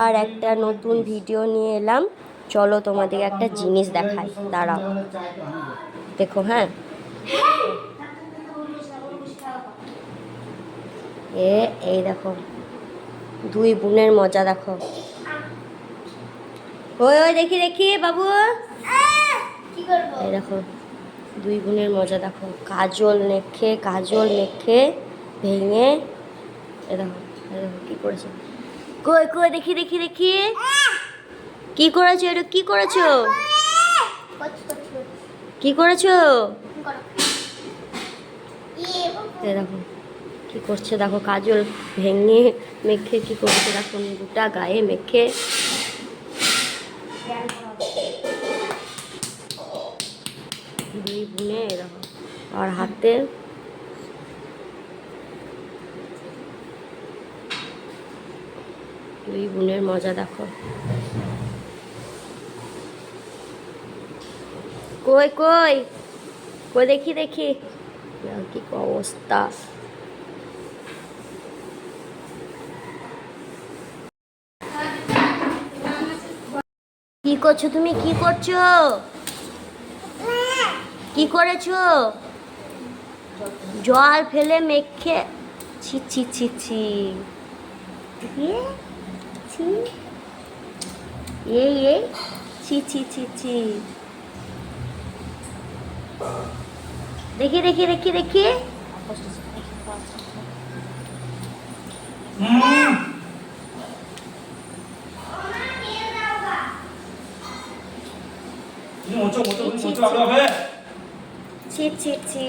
আর একটা নতুন ভিডিও নিয়ে এলাম। চলো তোমাদের একটা জিনিস দেখাই, দাঁড়াও দেখো। হ্যাঁ, এই দেখো দুই বোনের মজা দেখো। ওই ওই দেখি দেখি বাবু, এই দেখো দুই বোনের মজা দেখো। কাজল মেখে ভেঙে, এ দেখো কি করেছে। কই কই দেখি দেখি দেখি কি করেছো, এটা কি করেছো, কি করেছো? দেখো কি করছে, দেখো কাজল ভেঙে মেখে কি করছে, দেখো গোটা গায়ে মেখে। দুই বোনে দেখো, আর হাতে দুই বোনের মজা দেখো। কই কই কই দেখি দেখি কি অবস্থা। কি করছো তুমি, কি করছো, কি করেছো? জল ফেলে মেখে, ছি ছি ছি ছি, ছি এই ছি ছি ছি ছি। দেখি দেখি দেখি দেখি ছি ছি ছি।